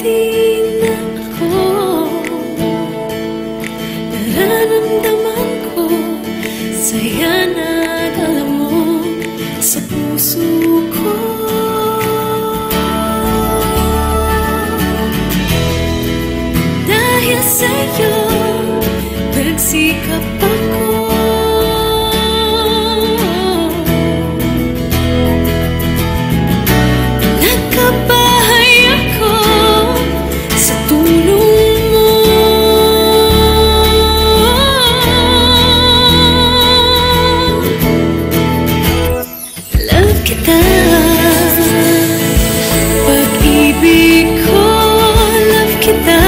din ako. Nararamdaman ko saya na dala mo sa puso ko. Dahil sa'yo nagsikap ako. Nagkabahay ako sa tulong mo. Love kita, pag-ibig ko. Love kita,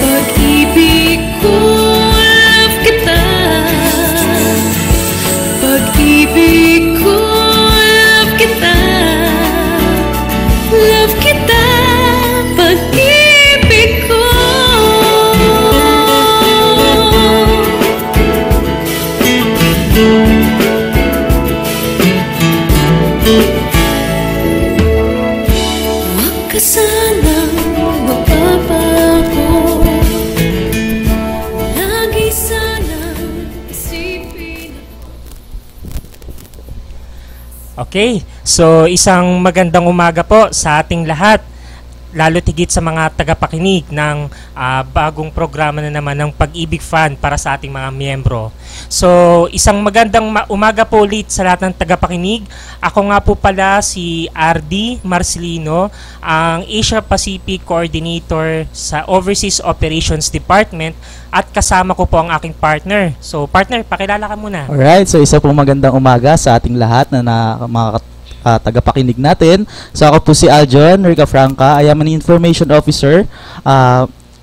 pag-ibig ko. Love kita, pag-ibig ko. Love kita, love kita, pag-ibig ko. Huwag ka sanang magbabago. Lagi sanang isipin. Okay, so isang magandang umaga po sa ating lahat, lalo tigit sa mga tagapakinig ng bagong programa na naman ng Pag-ibig Fund para sa ating mga miyembro. So isang magandang umaga po ulit sa lahat ng tagapakinig. Ako nga po pala si RD Marcelino, ang Asia Pacific Coordinator sa Overseas Operations Department, at kasama ko po ang aking partner. So partner, pakilala ka muna. Alright, so isa pong magandang umaga sa ating lahat na mga tagapakinig natin. So ako po si Aljon Rica Franca. I am an Information Officer.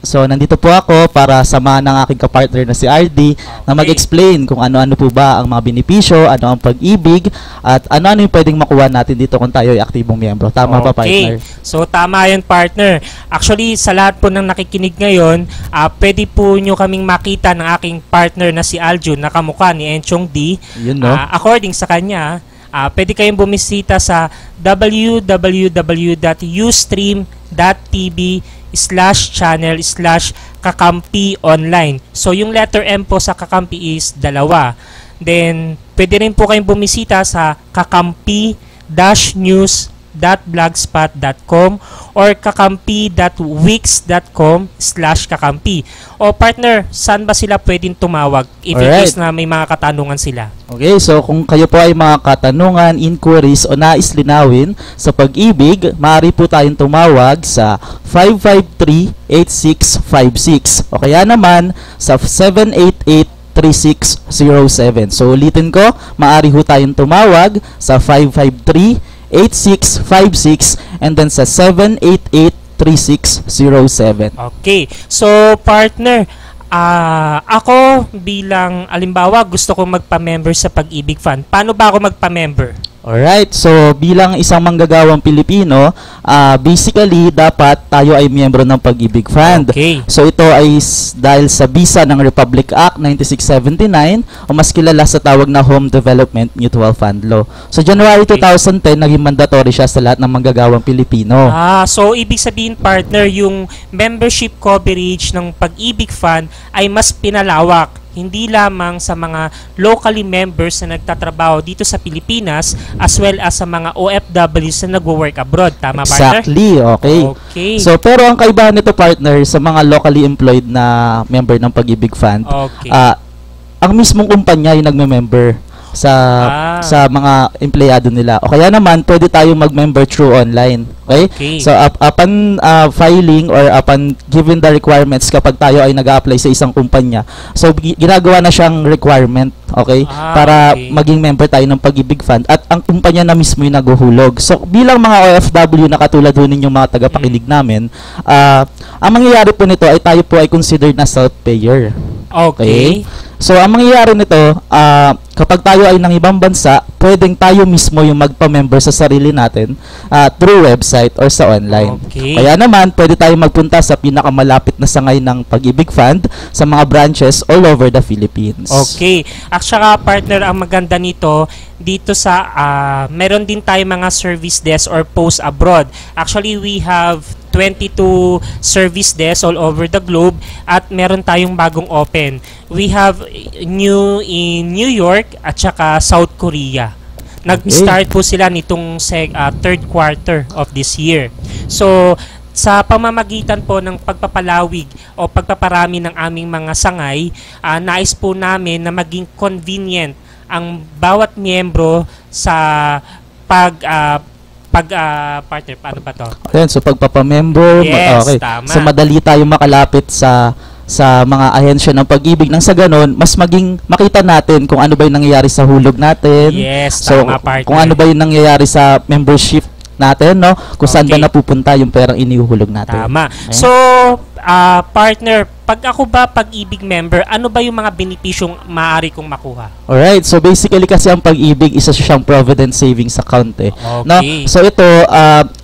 So nandito po ako para samahan ng aking kapartner na si RD na mag-explain kung ano-ano po ba ang mga benepisyo, ano ang pag-ibig, at ano-ano yung pwedeng makuha natin dito kung tayo ay aktibong miyembro. Tama ba, partner? So tama yun, partner. Actually, sa lahat po ng nakikinig ngayon, pwede po nyo kaming makita ng aking partner na si Aljon na kamukha ni Enchong D. Yun, no? According sa kanya, pwede kayong bumisita sa www.ustream.tv/channel/kakampi online. So yung letter M po sa kakampi is 2. Then pwede rin po kayong bumisita sa kakampi-news.blogspot.com or kakampi.wix.com/kakampi. O partner, saan ba sila pwedeng tumawag if in case na may mga katanungan sila? Okay, so kung kayo po ay mga katanungan, inquiries o nais linawin sa pag-ibig, maaari po tayong tumawag sa 553-8656 o kaya naman sa 788-3607. So ulitin ko, maaari ho tayong tumawag sa 553-8656 and then sa 788-3607. Okay. So, partner, ako bilang, alimbawa, gusto kong magpa-member sa Pag-ibig Fund. Paano ba ako magpa-member? Alright, so bilang isang manggagawang Pilipino, basically dapat tayo ay miyembro ng Pag-ibig Fund. Okay. So ito ay dahil sa bisa ng Republic Act 9679 o mas kilala sa tawag na Home Development Mutual Fund Law. So January 2010, naging mandatory siya sa lahat ng manggagawang Pilipino. So ibig sabihin, partner, yung membership coverage ng Pag-ibig Fund ay mas pinalawak, hindi lamang sa mga locally members na nagtatrabaho dito sa Pilipinas as well as sa mga OFWs na nagwo-work abroad. Tama, partner? Exactly, okay. Okay. So, pero ang kaibahan nito, partner, sa mga locally employed na member ng Pag-ibig Fund, okay, ang mismong kumpanya yung nagme-member sa mga empleyado nila. O kaya naman, pwede tayong mag-member through online. Okay? So, upon filing or upon given the requirements, kapag tayo ay nag-a-apply sa isang kumpanya, so ginagawa na siyang requirement, okay? Para maging member tayo ng Pag-ibig Fund at ang kumpanya na mismo yung naguhulog. So, bilang mga OFW na katulad ho ninyong mga tagapakinig namin, ang mangyayari po nito ay tayo po ay considered na self-payer. Okay. So, ang mangyayari nito, kapag tayo ay nang ibang bansa, pwedeng tayo mismo yung magpa-member sa sarili natin through website. website or sa online. Okay. Kaya naman, pwede tayong magpunta sa pinakamalapit na sangay ng Pag-ibig Fund sa mga branches all over the Philippines. Okay. At saka partner, ang maganda nito, dito sa, meron din tayo mga service desk or post abroad. Actually, we have 22 service desks all over the globe at meron tayong bagong open. We have new in New York at saka South Korea. Nag-start po sila nitong third quarter of this year. So, sa pamamagitan po ng pagpapalawig o pagpaparami ng aming mga sangay, nais po namin na maging convenient ang bawat miyembro sa partner, paano ba to? Ayan, so pagpapamember, Yes, okay. tama. So madali tayo makalapit sa mga ahensya ng pag-ibig, nang sa ganon, mas maging makita natin kung ano ba yung nangyayari sa hulog natin. Yes, So, tama partner. kung ano ba yung nangyayari sa membership natin, no? Kung saan ba Okay. napupunta yung perang inihuhulog natin. Tama. Okay. So, partner, pag ako ba pag-ibig member, ano ba yung mga benepisyong maaari kong makuha? Alright, so basically kasi ang Pag-ibig, isa siyang provident savings account eh. No? Okay. So ito,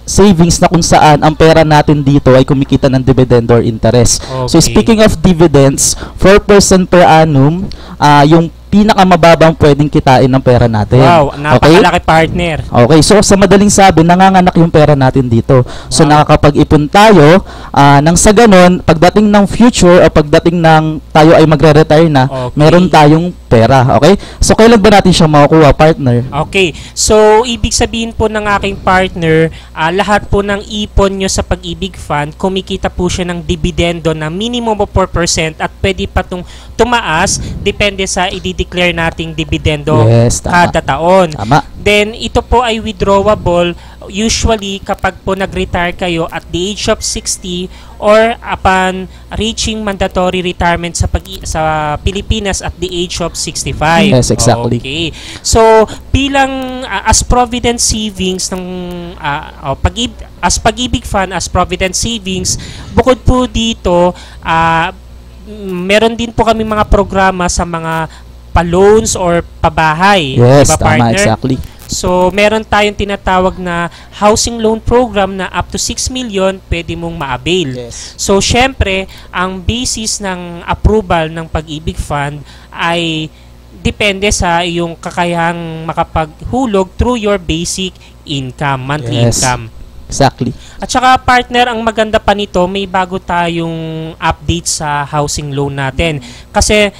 savings na kung saan ang pera natin dito ay kumikita ng dividend or interest. So Okay. speaking of dividends, 4% per annum, yung pinakamababang pwedeng kitain ng pera natin. Wow, napakalaki partner. Okay, so sa madaling sabi, nanganganak yung pera natin dito. So Wow. nakakapag-ipon tayo, nang sa ganon, pagdating ng future o pagdating ng tayo ay magre-retire na, Okay. meron tayong pera. Okay? So kailan ba natin siya makukuha, partner? Okay. So, ibig sabihin po ng aking partner, lahat po ng ipon nyo sa Pag-ibig Fund, kumikita po siya ng dividendo na minimum of 4% at pwede pa itong tumaas depende sa i-declare nating dividendo Yes, tama. kada taon. Tama. Then, ito po ay withdrawable usually kapag po nag-retire kayo at the age of 60 or upon reaching mandatory retirement sa Pilipinas at the age of 65. Yes, exactly. Okay. So, bilang as Provident Savings ng as Pag-ibig Fund, as Provident Savings, bukod po dito, meron din po kami mga programa sa mga pa-loans or pabahay. Yes, Diba, tama, partner? exactly. So, meron tayong tinatawag na housing loan program na up to 6 million pwede mong ma-avail. Yes. So, syempre, ang basis ng approval ng Pag-ibig Fund ay depende sa iyong kakayahang makapaghulog through your basic income, monthly Yes. income. Exactly. At saka partner, ang maganda pa nito, may bago tayong update sa housing loan natin. Kasi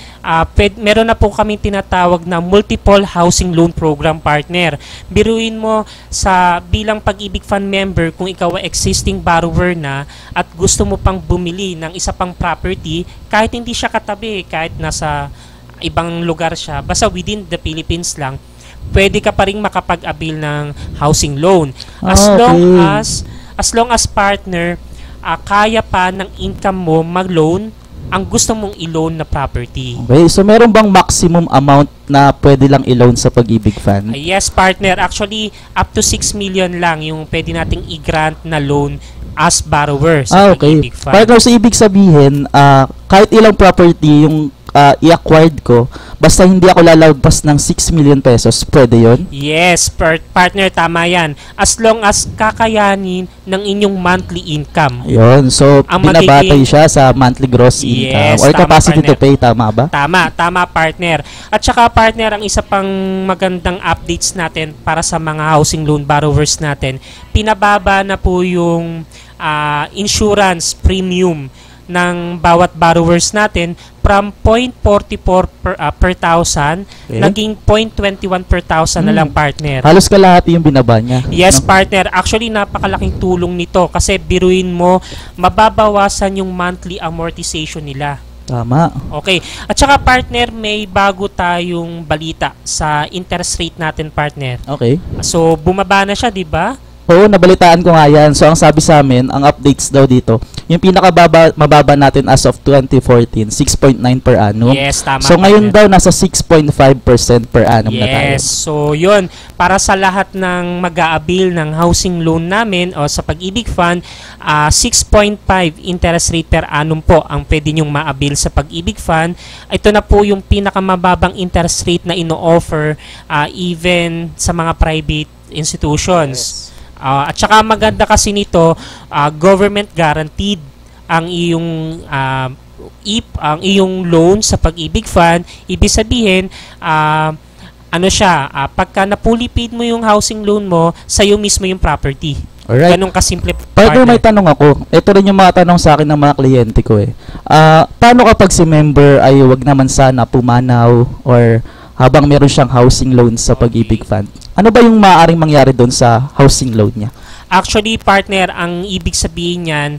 meron na po kami tinatawag na multiple housing loan program, partner. Biruin mo sa bilang Pag-ibig Fund member, kung ikaw ay existing borrower na at gusto mo pang bumili ng isa pang property, kahit hindi siya katabi, kahit nasa ibang lugar siya, basta within the Philippines lang, pwede ka pa rin makapag-avail ng housing loan. As long as partner, kaya pa ng income mo mag-loan ang gusto mong i-loan na property. Okay, so meron bang maximum amount na pwede lang i-loan sa Pag-ibig Fund? Yes, partner. Actually, up to 6 million lang yung pwede nating i-grant na loan as borrower sa Okay. Pag-ibig Fund. Partner, so ibig sabihin, kahit ilang property yung i-acquired ko, basta hindi ako lalagpas ng 6 million pesos, pwede yon? Yes, partner, tama yan. As long as kakayanin ng inyong monthly income. Yun, so Ang binabatay magiging- siya sa monthly gross income Yes, or tama, capacity to partner. pay, tama ba? Tama partner. At saka partner, ang isa pang magandang updates natin para sa mga housing loan borrowers natin, pinababa na po yung insurance premium ng bawat borrowers natin from 0.44 per thousand, Okay. naging 0.21 per thousand na lang, partner. Halos kalahati yung binaba niya. Yes, no? partner. Actually, napakalaking tulong nito kasi biruin mo, mababawasan yung monthly amortization nila. Tama. Okay. At saka, partner, may bago tayong balita sa interest rate natin, partner. Okay. So, bumaba na siya, di ba? Oo, nabalitaan ko nga yan. So, ang sabi sa amin, ang updates daw dito, yung mababa natin as of 2014, 6.9 per annum. Yes, tama. So, ngayon partner. daw, nasa 6.5% per annum na tayo. Yes. So, yun. Para sa lahat ng mag-aabil ng housing loan namin o sa Pag-ibig Fund, 6.5 interest rate per annum po ang pwede nyong maabil sa Pag-ibig Fund. Ito na po yung pinakamababang interest rate na ino-offer even sa mga private institutions. At saka maganda kasi nito, government guaranteed ang iyong ang iyong loan sa Pag-ibig Fund. Ibig sabihin, ano siya, pagka na-fully paid mo yung housing loan mo, sa'yo mismo yung property. Alright. Ganun kasimple. Partner, may tanong ako. Ito rin yung mga tanong sa akin ng mga kliyente ko eh. Paano kapag si member ay wag naman sana pumanaw or habang meron siyang housing loan sa Pag-ibig Fund? Ano ba yung maaaring mangyari doon sa housing loan niya? Actually, partner, ang ibig sabihin niyan,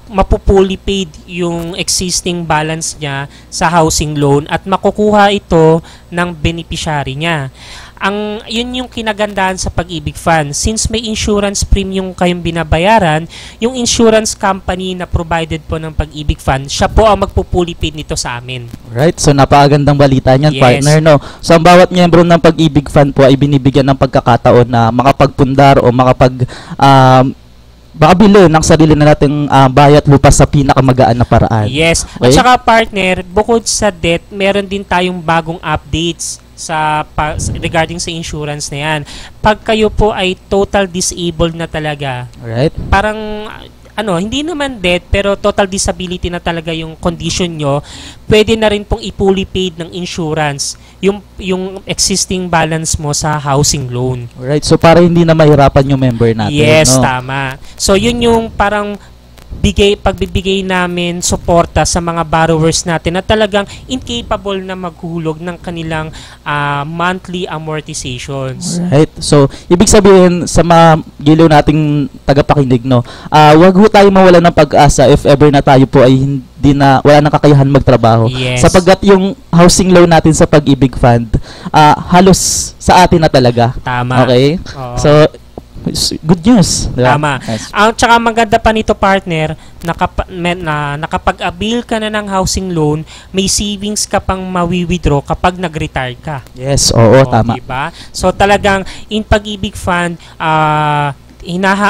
mapupully paid yung existing balance niya sa housing loan at makukuha ito ng beneficiary niya. Yun yung kinagandahan sa Pag-ibig Fund. Since may insurance premium kayong binabayaran, yung insurance company na provided po ng Pag-ibig Fund, siya po ang magpupully paid nito sa amin. Right, so napakagandang balita niyan, Yes. partner, no? So ang bawat miyembro ng Pag-ibig Fund po ay binibigyan ng pagkakataon na makapagpundar o makabili ng sarili na nating bayat lupa sa pinakamagaan na paraan. Yes. Okay? At saka partner, bukod sa debt, meron din tayong bagong updates regarding sa insurance na yan. Pag kayo po ay total disabled na talaga, Alright? parang hindi naman dead pero total disability na talaga yung condition nyo, pwede na rin pong i-fully paid ng insurance yung existing balance mo sa housing loan. Alright, so para hindi na mahirapan yung member natin. Yes, no? tama. So yun yung parang pagbibigay namin suporta sa mga borrowers natin na talagang incapable na maghulog ng kanilang monthly amortizations. Right. So, ibig sabihin sa mga giliw nating tagapakinig, no, wag ho tayo mawala ng pag-asa if ever na tayo po ay wala nang kakayahan magtrabaho. Yes. Sapagkat yung housing loan natin sa Pag-ibig Fund, halos sa atin na talaga. Tama. Okay? Oo. So, good news. Diba? Tama. Yes. Ang tsaka maganda pa nito, partner, nakapag-avail ka na ng housing loan, may savings ka pang mawi-withdraw kapag nag-retire ka. Yes, oo, tama. Diba? So talagang in Pag-ibig Fund,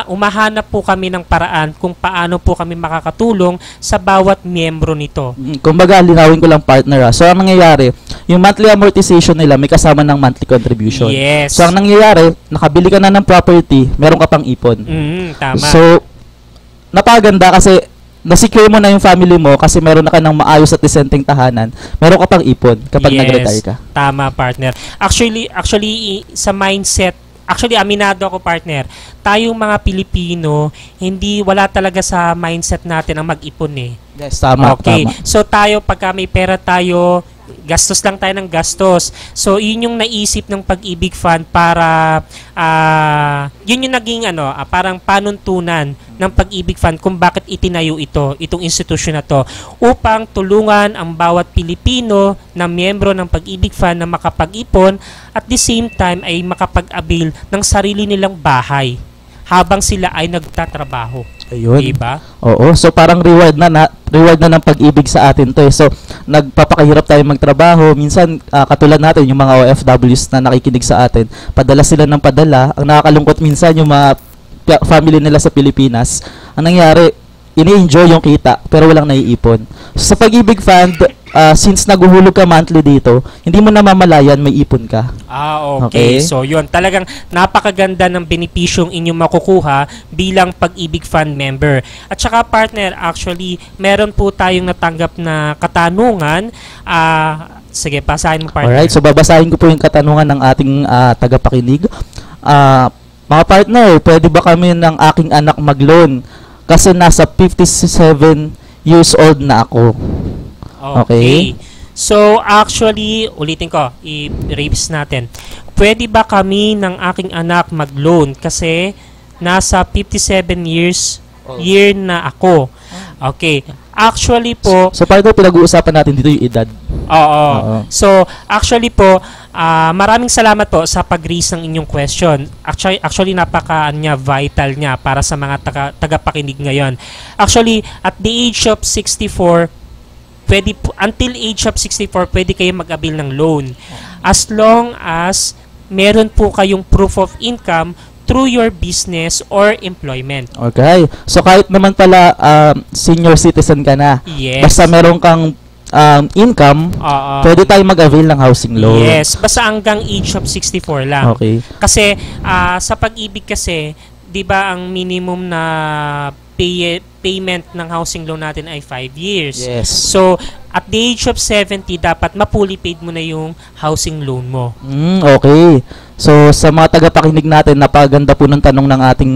umahanap po kami ng paraan kung paano po kami makakatulong sa bawat miyembro nito. Kumbaga, linawin ko lang, partner. So, ang nangyayari, yung monthly amortization nila may kasama ng monthly contribution. Yes. So, ang nangyayari, nakabili ka na ng property, meron ka pang ipon. Tama. So, napaganda kasi na-secure mo na yung family mo kasi meron na ka ng maayos at decenteng tahanan, meron ka pang ipon kapag nag-retire ka. Tama, partner. Actually, sa mindset, aminado ako, partner, tayong mga Pilipino, wala talaga sa mindset natin ang mag-ipon eh. Yes, tama. Okay. Tama. So tayo, pagka may pera tayo, gastos lang tayo ng gastos. So yun yung naisip ng Pag-ibig Fund para yun yung naging parang panuntunan ng Pag-ibig Fund kung bakit itinayo itong institusyon na to, upang tulungan ang bawat Pilipino na miyembro ng Pag-ibig Fund na makapag-ipon at the same time ay makapag-avail ng sarili nilang bahay habang sila ay nagtatrabaho. Ayun. Diba? Oo, so parang reward na ng pag-ibig sa atin to eh. So, nagpapakahirap tayo magtrabaho. Minsan, katulad natin, yung mga OFWs na nakikinig sa atin, padala sila ng padala. Ang nakakalungkot minsan, yung mga family nila sa Pilipinas, ang nangyari, ini-enjoy yung kita, pero walang naiipon. So, sa Pag-ibig Fund, since naguhulog ka monthly dito, hindi mo namamalayan, may ipon ka. Okay. So, yun. Talagang napakaganda ng benepisyong inyong makukuha bilang Pag-ibig Fund member. At saka, partner, actually, meron po tayong natanggap na katanungan. Sige, pasahin mo, partner. Alright, so babasahin ko po yung katanungan ng ating tagapakinig. Mga partner, pwede ba kami ng aking anak mag-loan? Kasi nasa 57 years old na ako. Okay. So, actually, ulitin ko, i-revise natin. Pwede ba kami ng aking anak mag-loan kasi nasa 57 year na ako? Okay. Actually po... So, partner, pinag-uusapan natin dito yung edad. Oo. So, actually po, maraming salamat po sa pag-raise ng inyong question. Actually napaka-nya vital niya para sa mga tagapakinig ngayon. Actually, at the age of 64, until age of 64, pwede kayo mag-avail ng loan. As long as meron po kayong proof of income through your business or employment. Okay. So, kahit naman pala senior citizen ka na, Yes. basta meron kang income, pwede tayo mag-avail ng housing loan. Yes. Basta hanggang age of 64 lang. Okay. Kasi sa Pag-ibig kasi, 'di ba ang minimum na payment ng housing loan natin ay 5 years. Yes. So, at the age of 70, dapat ma-fully paid mo na yung housing loan mo. Okay. So, sa mga tagapakinig natin, napaganda po ng tanong ng ating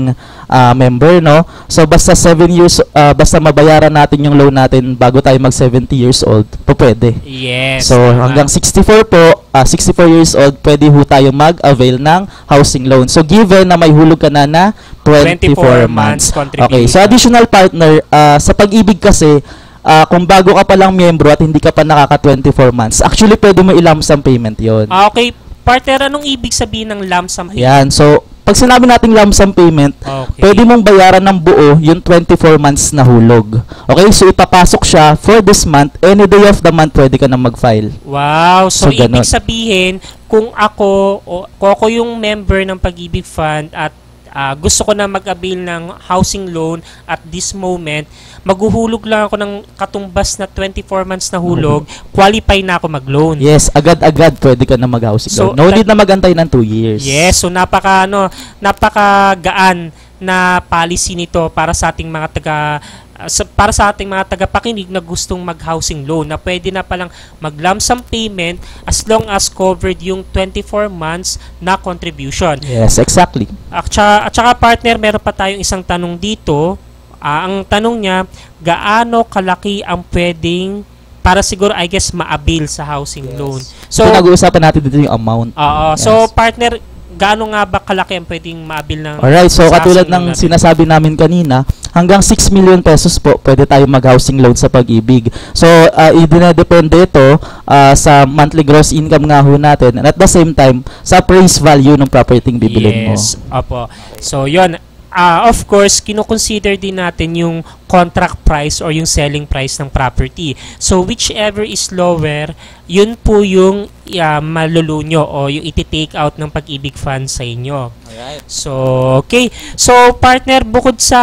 member, no? So, basta 7 years, basta mabayaran natin yung loan natin bago tayo mag 70 years old, po pwede. Yes. So, hanggang 64 po, 64 years old, pwede ho tayo mag-avail ng housing loan. So, given na may hulog ka na 24 months. contribution. Okay. So, additional partner, sa pag-ibig kasi, kung bago ka pa lang miyembro at hindi ka pa nakaka 24 months, actually pwede mo i-lump sum payment yon. Okay. Partner, anong ibig sabihin ng lump sum payment? Yan. So, pag sinabi nating lump sum payment, Okay. pwede mong bayaran ng buo yung 24 months na hulog. Okay? So, ipapasok siya for this month. Any day of the month, pwede ka na mag-file. Wow. So, ganun. ibig sabihin, kung ako yung member ng Pag-ibig Fund at gusto ko na mag-avail ng housing loan at this moment, maghuhulog lang ako ng katumbas na 24 months na hulog, qualify na ako mag-loan. Yes, agad-agad pwede ka na mag-housing So, loan. No need na magantay ng 2 years. Yes, so napakagaan na policy nito para sa ating mga tagapakinig na gustong mag-housing loan, na pwede na palang mag-lump sum payment as long as covered yung 24 months na contribution. Yes, exactly. At saka partner, meron pa tayong isang tanong dito. Ang tanong niya, gaano kalaki ang pwedeng para siguro I guess ma-avail sa housing loan. So, nag-uusapan natin dito yung amount. So partner, gaano nga ba kalaki ang pwedeng ma-avail ng Alright, so sa katulad housing loan ng natin? sinasabi namin kanina, hanggang 6 million pesos po pwede tayo mag-housing loan sa Pag-ibig. So, idinedepende ito sa monthly gross income nga ho natin, and at the same time, sa appraised value ng property bibilin mo. Yes, opo. So, yun. Of course, kino-consider din natin yung contract price or yung selling price ng property. So, whichever is lower, yun po yung maluluno nyo o yung iti-take out ng Pag-ibig Fund sa inyo. Alright. So, okay. So, partner, bukod sa,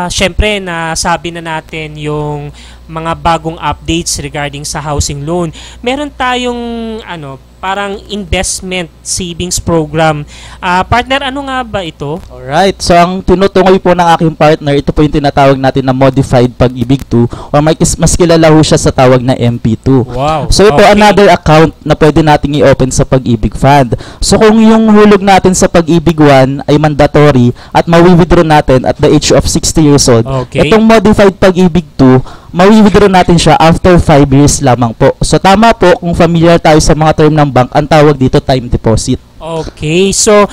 syempre, nasabi na natin yung mga bagong updates regarding sa housing loan, meron tayong, parang investment savings program. Partner, ano nga ba ito? Alright, so ang tinutukoy po ng aking partner, ito po yung tinatawag natin na Modified Pag-ibig 2 or mas kilala ho siya sa tawag na MP2. Wow. So ito another account na pwede nating i-open sa Pag-ibig Fund. So kung yung hulog natin sa Pag-ibig 1 ay mandatory at mawi-withdraw natin at the age of 60 years old, itong Modified Pag-ibig 2, mawi-withdraw natin siya after 5 years lamang po. So tama po, kung familiar tayo sa mga term ng bank, ang tawag dito time deposit. Okay, so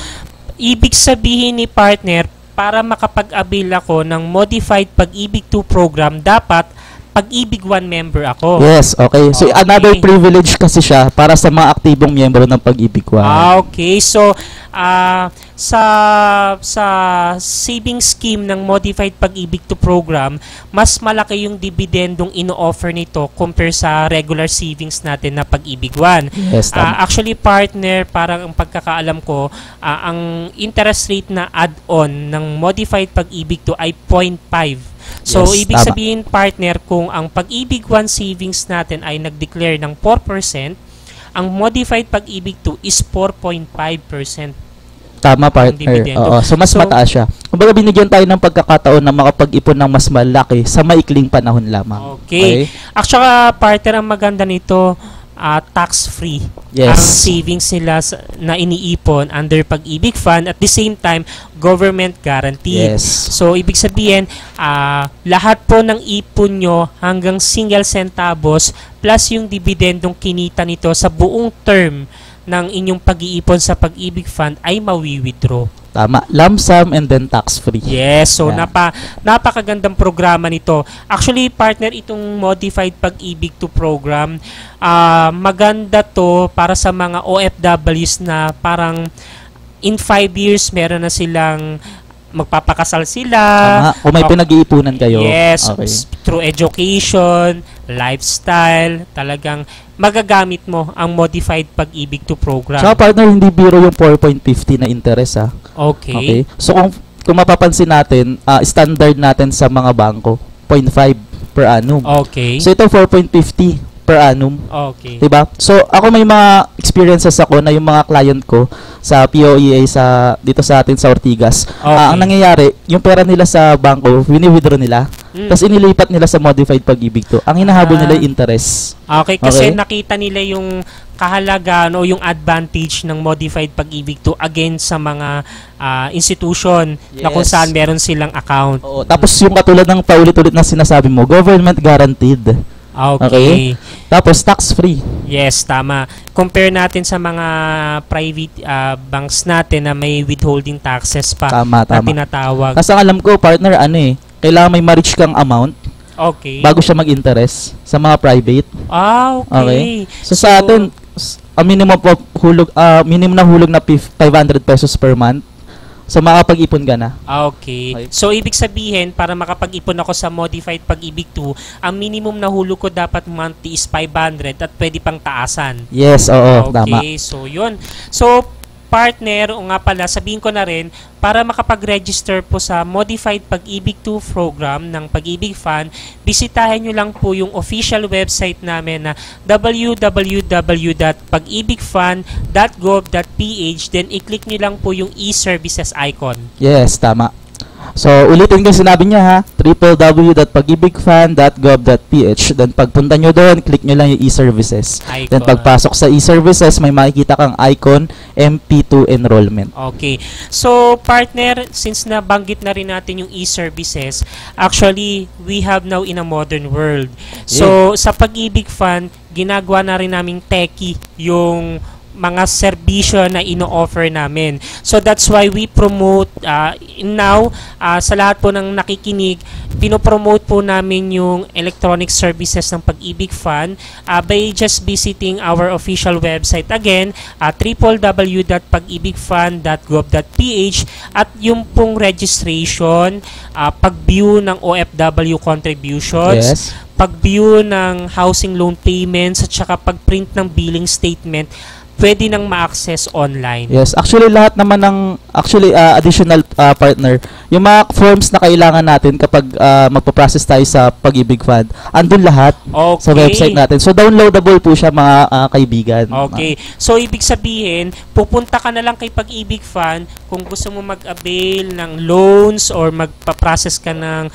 ibig sabihin ni partner, para makapag-avail ako ng Modified Pag-ibig 2 program, dapat Pag-ibig 1 member ako. Yes, okay. So another privilege kasi siya para sa mga aktibong miyembro ng Pag-ibig 1. Okay, so sa savings scheme ng Modified Pag-ibig 2 program, mas malaki yung dividendong ino-offer nito compare sa regular savings natin na Pag-ibig 1. Yes, Actually, partner, parang ang pagkakaalam ko, ang interest rate na add-on ng Modified Pag-ibig 2 ay 0.5. So, yes, ibig tama. sabihin, partner, kung ang Pag-ibig 1 savings natin ay nag-declare ng 4%, ang Modified Pag-ibig 2 is 4.5%. Tama, partner. Oo, so mas mataas siya. Kumbaga binigyan tayo ng pagkakataon na makapag-ipon ng mas malaki sa maikling panahon lamang. Okay. At saka, partner, ang maganda nito, tax-free. Yes. Ang savings nila na iniipon under Pag-ibig Fund, at the same time, government guaranteed. Yes. So, ibig sabihin, lahat po ng ipon nyo hanggang single centavos plus yung dividendong kinita nito sa buong term ng inyong pag-iipon sa Pag-ibig Fund ay mawi-withdraw. Tama. Lump sum and then tax-free. Yes. So, Yeah. napakagandang programa nito. Actually, partner, itong Modified Pag-ibig 2 program, maganda to para sa mga OFWs na parang in 5 years, meron na silang magpapakasal sila. Tama. Kung may pinag-iipunan kayo. Yes. Okay. Through education, lifestyle, talagang magagamit mo ang Modified Pag-ibig 2 program. So, partner, hindi biro yung 4.50 na interest, ha? Okay. So, kung mapapansin natin, standard natin sa mga bangko, 0.5 per annum. Okay. So, ito 4.50 per annum. Okay. 'Di ba? So ako may mga experiences ako na yung mga client ko sa POEA dito sa atin sa Ortigas. Okay. Ang nangyayari, yung pera nila sa bangko, wini-withdraw nila. Tapos inilipat nila sa modified pag-ibig to. Ang hinahabol nila yung interest. Okay, kasi Okay. nakita nila yung kahalagaan o yung advantage ng modified pag-ibig to against sa mga institution na kung Yes. saan meron silang account. Oo, tapos yung katulad ng paulit-ulit na sinasabi mo, government guaranteed. Okay. Tapos tax-free. Yes, tama. Compare natin sa mga private banks natin na may withholding taxes pa Tama, na tama. tinatawag. Kasi ang alam ko, partner, kailangan may ma-reach kang amount Okay. bago siya mag-interest sa mga private. Okay. So, sa atin, ang minimum na hulog na 500 pesos per month. So makapag-ipon ka na. Okay. Okay. So, ibig sabihin, para makapag-ipon ako sa Modified Pag-ibig 2, ang minimum na hulog ko dapat monthly is 500 at pwede pang taasan. Yes, oo, tama. Okay, so yun. So, partner, o nga pala, sabihin ko na rin, para makapag-register po sa Modified Pag-ibig 2 program ng Pag-ibig Fund, bisitahin nyo lang po yung official website namin na www.pagibigfund.gov.ph, then i-click nyo lang po yung e-services icon. Yes, tama. So, ulitin ko yung sinabi niya ha, www.pagibigfund.gov.ph. Then, pagpunta nyo doon, click nyo lang yung e-services. Icon. Then, pagpasok sa e-services, may makikita kang icon, MP2 enrollment. Okay. So, partner, since nabanggit na rin natin yung e-services, actually, we have now in a modern world. So, sa Pag-ibig Fund, ginagawa na rin naming techie yung mga serbisyo na ino-offer namin. So that's why we promote now sa lahat po ng nakikinig, pinopromote po namin yung electronic services ng Pag-ibig Fund by just visiting our official website again, www.pagibigfund.gov.ph, at yung pong registration, pag-view ng OFW contributions, Yes. pag-view ng housing loan payments, at saka pag-print ng billing statement, pwede nang ma-access online. Yes, actually lahat naman ng additional partner, yung mga forms na kailangan natin kapag magpo-process tayo sa Pag-ibig Fund, andun lahat sa website natin. So downloadable po siya mga kaibigan. Okay. So ibig sabihin, pupunta ka na lang kay Pag-ibig Fund kung gusto mo mag-avail ng loans or magpa-process ka ng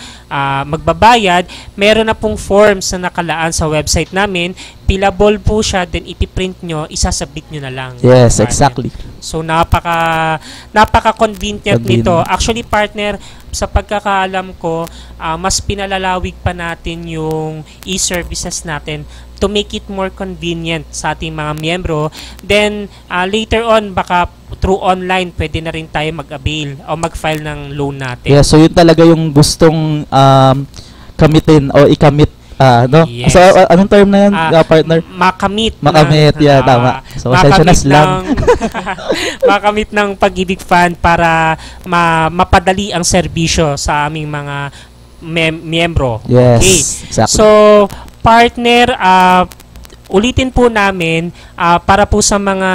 magbabayad, meron na pong forms na nakalaan sa website namin. Fillable po siya, then ipiprint nyo, isasubmit nyo na lang. Yes, Partner. exactly. So napaka-convenient nito. Actually, partner, sa pagkakaalam ko, mas pinalalawig pa natin yung e-services natin to make it more convenient sa ating mga miyembro. Then later on, baka through online, pwede na rin tayo mag-avail o mag-file ng loan natin. Yeah, so yun talaga yung gustong kamitin o ikamit. No? Yes. So, anong term na yan, partner? Makamit. Makamit, tama. So, pasensya na slang. Makamit ng Pag-ibig Fund para mapadali ang serbisyo sa aming mga miyembro. Yes, Okay. exactly. So, partner, ulitin po namin para po sa mga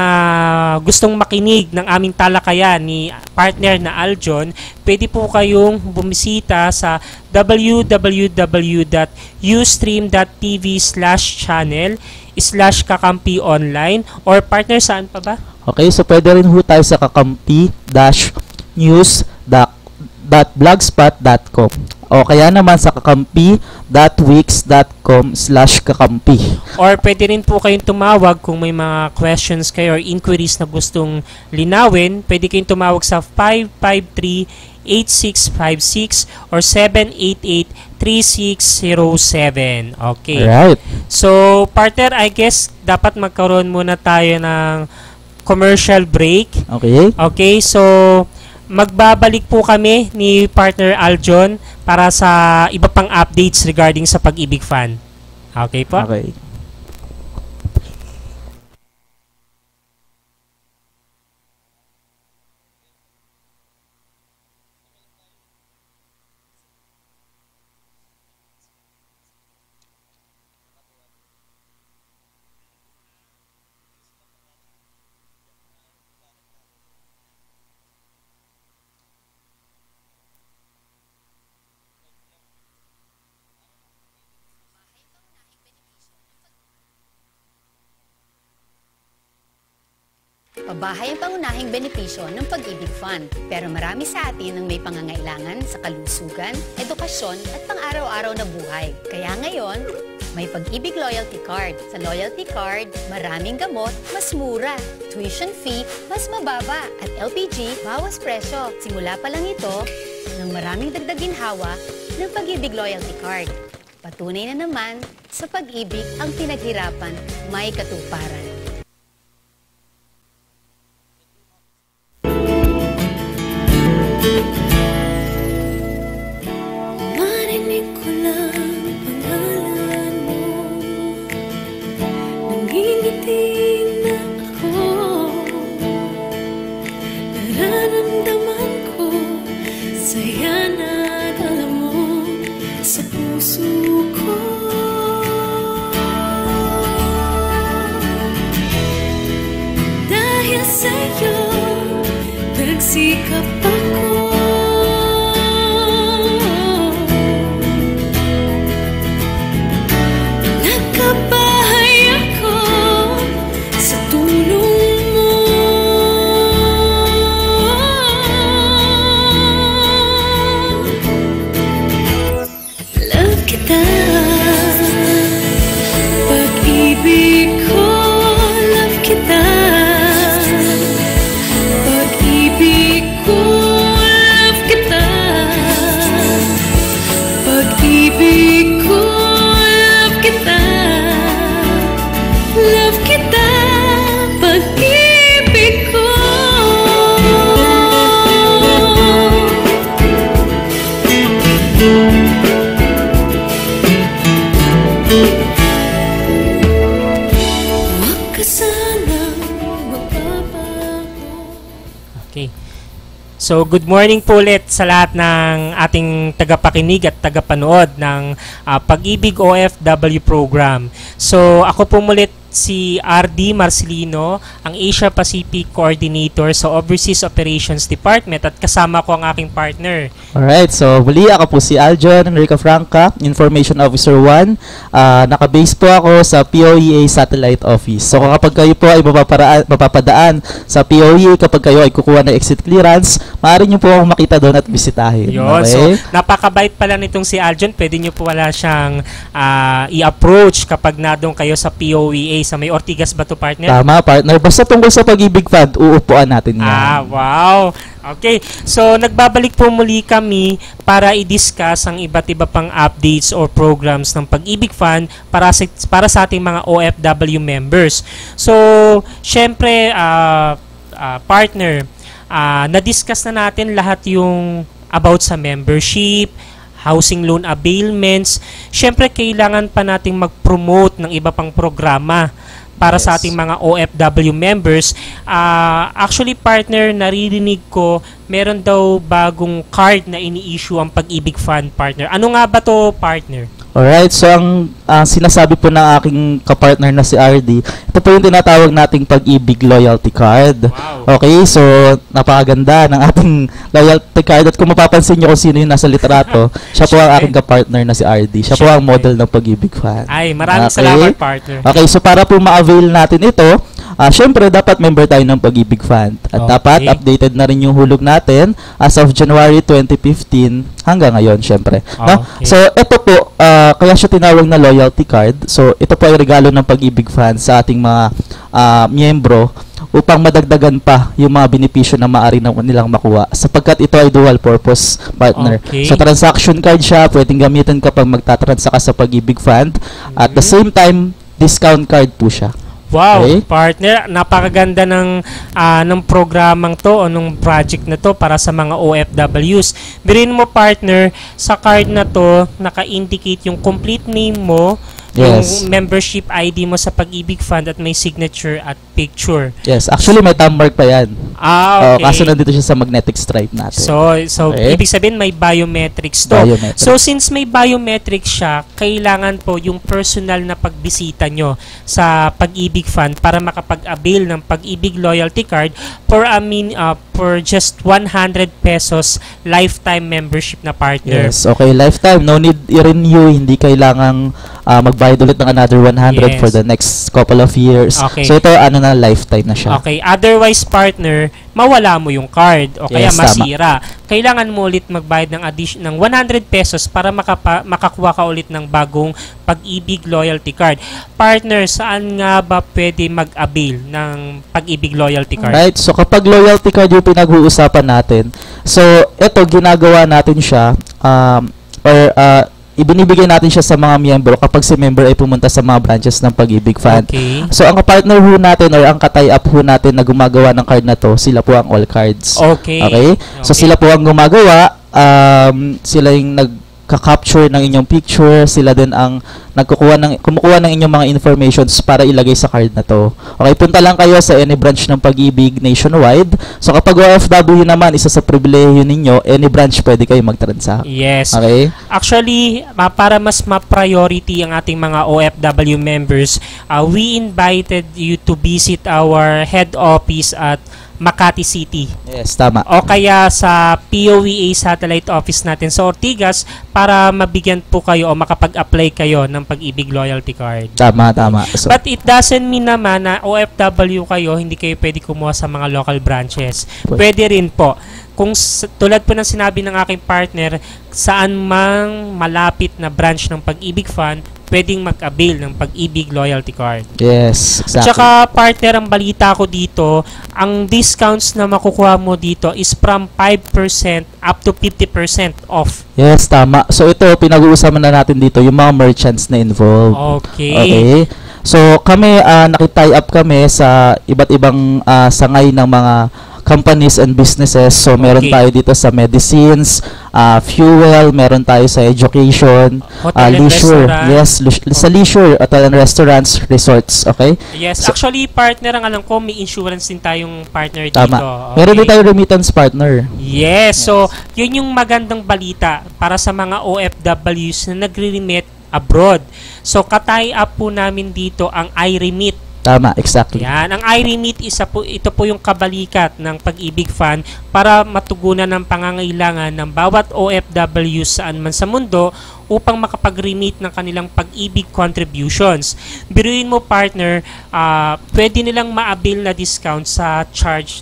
gustong makinig ng aming talakayan ni partner na Aljon, pwede po kayong bumisita sa www.ustream.tv/channel/kakampi online, or partner, saan pa ba? Okay, so pwede rin ho tayo sa kakampi-news.blogspot.com o kaya naman sa kakampi.wix.com/kakampi. Or pwede rin po kayong tumawag kung may mga questions kayo or inquiries na gustong linawin. Pwede kayong tumawag sa 553-8656 or 788-3607. Okay. Alright. So, partner, I guess dapat magkaroon muna tayo ng commercial break. Okay. Okay, so magbabalik po kami ni partner Aljon para sa iba pang updates regarding sa Pag-ibig Fund. Okay po? Okay. Pabahay ang pangunahing benepisyo ng Pag-ibig Fund. Pero marami sa atin ang may pangangailangan sa kalusugan, edukasyon at pang-araw-araw na buhay. Kaya ngayon, may Pag-ibig Loyalty Card. Sa Loyalty Card, maraming gamot, mas mura. Tuition fee, mas mababa. At LPG, bawas presyo. Simula pa lang ito ng maraming dagdag ginhawa ng Pag-ibig Loyalty Card. Patunay na naman, sa pag-ibig ang pinaghirapan may katuparan. Marinig ko lang pangalan mo, nangingiti na ako. Nararamdaman ko saya na dala mo sa puso ko. Dahil sa'yo nagsikap ako. Nagkabahay ako sa tulong mo. Love kita, pag-ibig ko. Love kita, pag-ibig ko. Love kita, pag-ibig ko. Love kita, love kita, pag-ibig ko. Huwag ka sanang magbabago. Okay. So, good morning po ulit sa lahat ng ating tagapakinig at tagapanood ng Pag-ibig OFW program. So, ako po mulit si RD Marcelino, ang Asia Pacific Coordinator sa Overseas Operations Department, at kasama ko ang aking partner. Alright, so muli ako po si Aljon Enrico Franca, Information Officer 1. Naka-base po ako sa POEA Satellite Office. So kapag kayo po ay mapapadaan sa POEA, kapag kayo ay kukuha ng exit clearance, maaari nyo po akong makita doon at bisitahin. Yun, Okay? so napakabait pala nitong si Aljon. Pwede nyo po wala siyang i-approach kapag nadong kayo sa POEA sa may Ortigas ba to, partner? Tama, partner. Basta tungkol sa Pag-ibig Fund, uupuan natin yan. Wow. Okay. So, nagbabalik po muli kami para i-discuss ang iba't iba pang updates or programs ng Pag-ibig Fund para sa ating mga OFW members. So, syempre, partner, na-discuss na natin lahat yung about sa membership, housing loan availments. Syempre, kailangan pa nating mag-promote ng iba pang programa para sa ating mga OFW members. Actually, partner, naririnig ko, meron daw bagong card na ini-issue ang Pag-ibig Fund, partner. Ano nga ba to, partner? Alright, so ang sinasabi po ng aking kapartner na si RD, ito po yung tinatawag nating Pag-ibig Loyalty Card. Wow. Okay, so napakaganda ng ating loyalty card, at kung mapapansin nyo kung sino yung nasa litrato, siya po ang aking kapartner na si RD. Siya po ang model ng Pag-ibig Fund. Ay, maraming salamat, partner. Okay, so para po ma-avail natin ito, syempre dapat member tayo ng Pag-ibig Fund. At dapat updated na rin yung hulog natin as of January 2015 hanggang ngayon, syempre. No? So, ito po, kaya siya tinawag na loyalty card. So, ito po ay regalo ng Pag-ibig Fund sa ating mga miyembro upang madagdagan pa yung mga benepisyo na maaari na nilang makuha, sapagkat ito ay dual purpose, partner. Okay. So, transaction card siya, pwedeng gamitin kapag magtatransa ka sa Pag-ibig Fund. At the same time, discount card po siya. Wow, Okay. partner, napakaganda ng programang to o nung project na to para sa mga OFWs. Birin mo, partner, sa card na to, naka-indicate yung complete name mo, Yes. yung membership ID mo sa Pag-ibig Fund, at may signature at picture. Yes, actually may thumb mark pa yan. Okay. Kaso nandito siya sa magnetic stripe natin. So Okay. ibig sabihin may biometrics to. Biometrics. So since may biometrics siya, kailangan po yung personal na pagbisita nyo sa Pag-ibig Fund para makapag-avail ng Pag-ibig Loyalty Card for just 100 pesos lifetime membership na, partner. Yes, okay, lifetime. No need i-renew, hindi kailangang magbayad ulit ng another 100 Yes. for the next couple of years. Okay. So ito ano na, lifetime na siya. Okay, otherwise partner, mawala mo yung card o kaya Yes, tama. masira. Kailangan mo ulit magbayad ng 100 pesos para makakuha ka ulit ng bagong Pag-ibig Loyalty Card. Partner, saan nga ba pwede mag-avail ng Pag-ibig Loyalty Card? Right? So kapag loyalty card yung pinag-uusapan natin, so ito ginagawa natin siya ibinibigay natin siya sa mga miyembro kapag si member ay pumunta sa mga branches ng Pag-ibig Fund. Okay. So ang partner ho natin or ang ka-tie up ho natin na gumagawa ng card na to, sila po ang all cards. Okay. Okay? So sila po ang gumagawa, sila yung nagka-capture ng inyong picture, sila din ang kumukuha ng inyong mga informations para ilagay sa card na to. Okay, punta lang kayo sa any branch ng Pag-ibig nationwide. So kapag OFW naman, isa sa pribilehiyo ninyo, any branch pwede kayo mag-transact. Yes. Okay? Actually, para mas ma-priority ang ating mga OFW members, we invited you to visit our head office at Makati City. Yes, tama. O kaya sa POEA satellite office natin sa Ortigas para mabigyan po kayo o makapag-apply kayo ng Pag-ibig Loyalty Card. Tama. So, But it doesn't mean naman na OFW kayo, hindi kayo pwede kumuha sa mga local branches. Pwede rin po. Kung tulad po ng sinabi ng aking partner, saan mang malapit na branch ng Pag-ibig Fund, pwedeng mag-avail ng Pag-ibig Loyalty Card. yes, exactly. Tsaka partner, ang balita ko dito, ang discounts na makukuha mo dito is from 5% up to 50% off. Yes, tama. So ito, pinag-uusapan na natin dito yung mga merchants na involved. Okay. So kami, nakitie up kami sa iba't ibang sangay ng mga companies and businesses. So meron tayo dito sa medicines, fuel, meron tayo sa education, Hotel and leisure. restaurant. Yes, sa leisure, hotel and restaurants, resorts, okay? Yes, So, actually partner, ang alam ko may insurance din tayong partner dito. tama. Okay. Meron din tayo remittance partner. Yes, so yun yung magandang balita para sa mga OFWs na nagre-remit abroad. So ka-tie up po namin dito ang iRemit. Tama, exactly. Yan, ang iRemit ito po yung kabalikat ng Pag-ibig Fund para matugunan ng pangangailangan ng bawat OFW saan man sa mundo upang makapag-remit ng kanilang pag-ibig contributions. Biruin mo partner, pwede nilang ma-avail na discount sa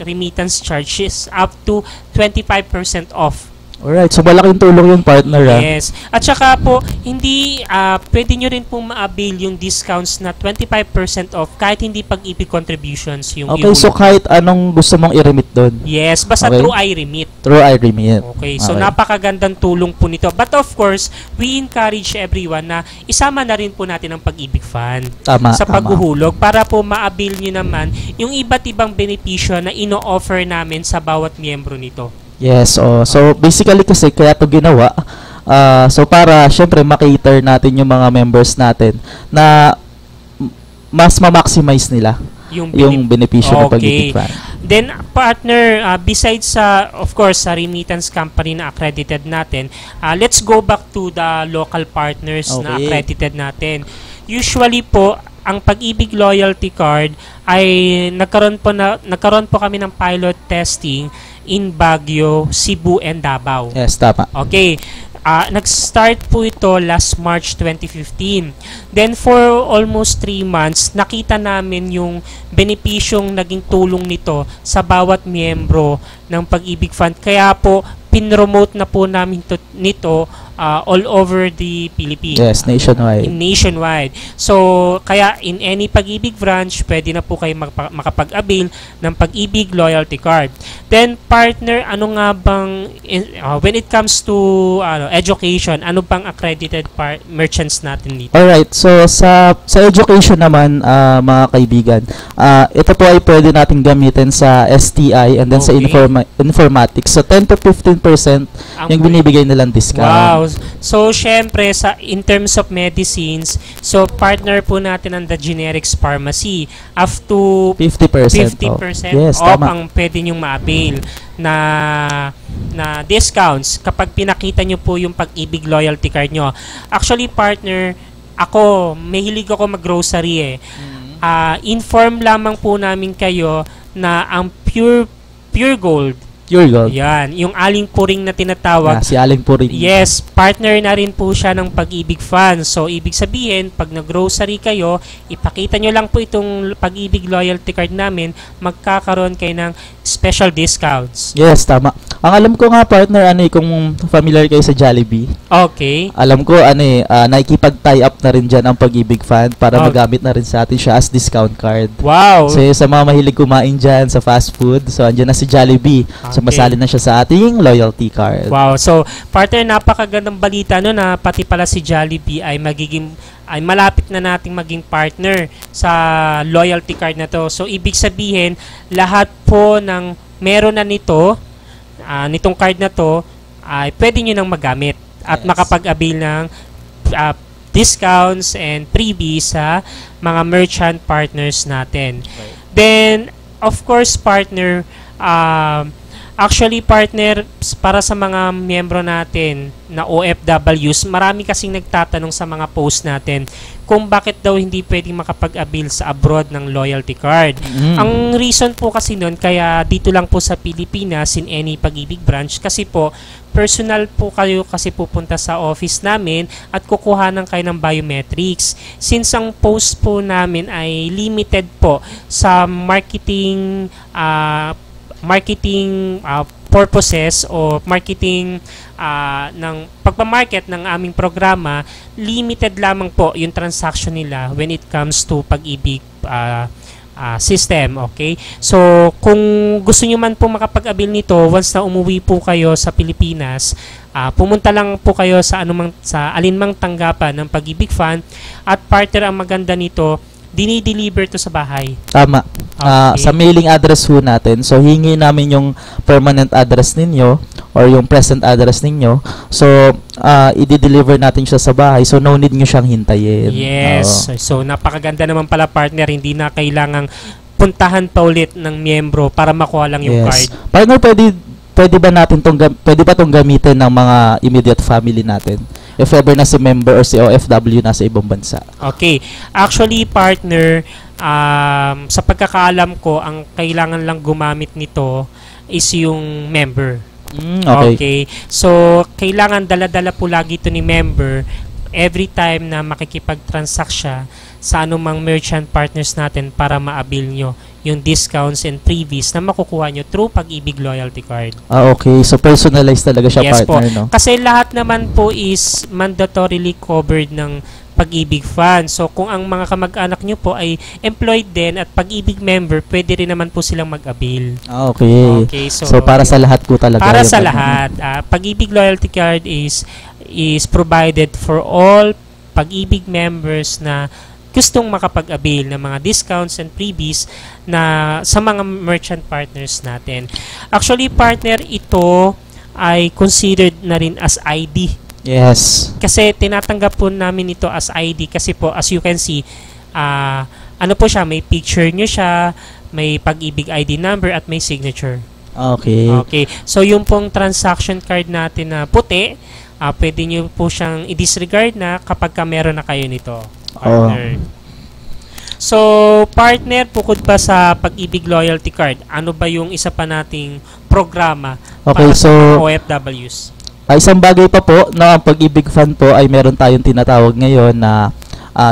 remittance charges up to 25% off. Alright, so malaking tulong yung partner. Yes. At saka po, hindi, pwede nyo rin pong ma-avail yung discounts na 25% off kahit hindi Pag-ibig contributions yung Okay, so kahit anong gusto mong i-remit doon. Yes, basta Okay. through iRemit. Through iRemit. Okay, so napakagandang tulong po nito. But of course, we encourage everyone na isama na rin po natin ang Pag-ibig Fund Tama, sa tama. paghuhulog para po ma-avail nyo naman yung iba't ibang benepisyo na ino-offer namin sa bawat miyembro nito. Yes, so basically kasi kaya to ginawa, so para syempre makater natin yung mga members natin na mas ma-maximize nila yung benepisyo ng Pag-ibig Fund. Then partner, besides of course sa remittance company na accredited natin, let's go back to the local partners na accredited natin. Usually po ang Pag-ibig Loyalty Card ay nagkaroon po kami ng pilot testing in Baguio, Cebu, and Davao. Yes, tama. Okay. Nag-start po ito last March 2015. Then for almost 3 months, nakita namin yung benepisyong naging tulong nito sa bawat miyembro ng Pag-ibig Fund. Kaya po, pinromote na po namin nito all over the Philippines. Yes, nationwide. Nationwide. So, kaya in any Pag-ibig branch, pwede na po kayo makapag-avail ng Pag-ibig Loyalty Card. Then, partner, ano nga bang, when it comes to education, ano bang accredited merchants natin dito? Alright, so sa education naman, mga kaibigan, ito po ay pwede natin gamitin sa STI and then sa informatics. So, 10 to 15% yung binibigay nilang discount. Wow. So, syempre, in terms of medicines, so partner po natin ang The Generics Pharmacy. Up to 50% off ang pwede nyong ma-avail na discounts kapag pinakita nyo po yung Pag-ibig Loyalty Card nyo. Actually, partner, mahilig ako mag-grocery Inform lamang po namin kayo na ang Pure Gold Pure Gold. Yan, yung Aling Puring na tinatawag. Si Aling Puring. Yes, partner na rin po siya ng Pag-ibig Fund. So, ibig sabihin, pag nag-grocery kayo, ipakita nyo lang po itong Pag-ibig loyalty card namin, magkakaroon kayo ng special discounts. Yes, tama. Ang alam ko nga, partner, kung familiar kayo sa Jollibee. Okay. Alam ko, nakikipag-tie up na rin dyan ang Pag-ibig Fund para magamit na rin sa atin siya as discount card. Wow. So, sa mga mahilig kumain dyan sa fast food, so, andyan na si Jollibee. So, masali na siya sa ating loyalty card. Wow. So, partner, napakagandang balita no na pati pala si Jollibee ay malapit na nating maging partner sa loyalty card na to. So, ibig sabihin, lahat po ng meron na nitong card na to, ay pwede nyo nang magamit at makapag-avail ng discounts and freebies sa mga merchant partners natin. Right. Then, of course, partner, actually, partner, para sa mga miyembro natin na OFWs, marami kasing nagtatanong sa mga post natin kung bakit daw hindi pwedeng makapag-avail sa abroad ng loyalty card. Ang reason po kasi nun, kaya dito lang po sa Pilipinas, in any Pag-ibig branch, kasi po, personal po kayo kasi pupunta sa office namin at kukuhanan kayo ng biometrics. Since ang post po namin ay limited po sa marketing purposes o marketing ng pagpamarket ng aming programa, limited lamang po yung transaction nila when it comes to Pag-ibig system, okay? So, kung gusto nyo man po makapag-avail nito, once na umuwi po kayo sa Pilipinas, pumunta lang po kayo sa alinmang tanggapan ng Pag-ibig Fund at partner, ang maganda nito, dinideliver to sa bahay. Tama. Okay. Sa mailing address ho natin. So, hingi namin yung permanent address ninyo or yung present address ninyo. So, i-deliver natin siya sa bahay. So, no need nyo siyang hintayin. Yes. So, napakaganda naman pala, partner. Hindi na kailangang puntahan pa ulit ng miyembro para makuha lang yung card. Partner, pwede ba tong gamitin ng mga immediate family natin? If ever na si member or si OFW nasa ibang bansa. Okay. Actually, partner, sa pagkakaalam ko, ang kailangan lang gumamit nito is yung member. Okay. So, kailangan dala-dala po lagi ito ni member every time na makikipag-transact siya sa anumang merchant partners natin para ma-avail nyo yung discounts and freebies na makukuha nyo through Pag-ibig loyalty card. Okay. So, personalized talaga siya, yes, partner, po. no? Kasi lahat naman po is mandatorily covered ng Pag-ibig Fund. So, kung ang mga kamag-anak nyo po ay employed din at Pag-ibig member, pwede rin naman po silang mag-avail. Okay. So, para sa lahat po talaga. Para sa lahat. Pag-ibig loyalty card is provided for all Pag-ibig members na gustong makapag-avail ng mga discounts and freebies na sa mga merchant partners natin. Actually, partner, ito ay considered na rin as ID. Yes. Kasi tinatanggap po namin ito as ID kasi po, as you can see, ano po siya, may picture nyo siya, may Pag-ibig ID number at may signature. Okay. So, yung pong transaction card natin na puti, pwede nyo po siyang i-disregard na kapag meron na kayo nito. Partner. So, partner, bukod pa sa Pag-ibig loyalty card, ano ba yung isa pa nating programa para sa mga OFWs? Isang bagay pa po na ang Pag-ibig Fund po ay meron tayong tinatawag ngayon na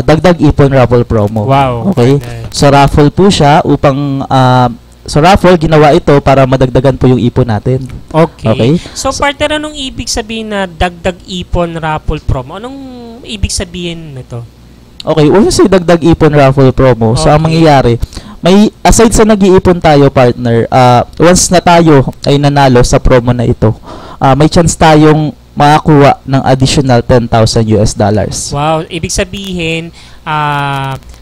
dagdag ipon raffle promo. Wow. Okay? So, raffle po siya upang ginawa ito para madagdagan po yung ipon natin. Okay? So, partner, anong ibig sabihin na dagdag ipon raffle promo? Anong ibig sabihin nito? Okay, once yung dagdag ipon raffle promo, so ang mangyayari, aside sa nag-iipon tayo, partner, once na tayo ay nanalo sa promo na ito, may chance tayong makakuha ng additional $10,000. Wow, ibig sabihin,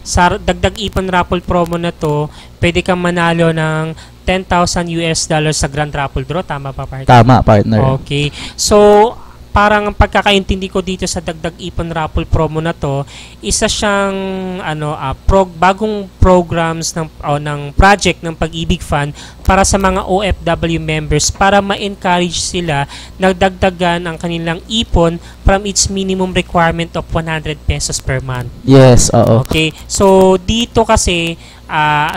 sa dagdag ipon raffle promo na to, pwede kang manalo ng $10,000 sa grand raffle draw. Tama pa, partner? Tama, partner. Okay. So, parang ang pagkakaintindi ko dito sa Dagdag Ipon Raffle promo na to, isa siyang bagong programs ng project ng Pag-ibig Fund para sa mga OFW members para ma-encourage sila na dagdagan ang kanilang ipon from its minimum requirement of 100 pesos per month. Yes, oo. Okay. So dito kasi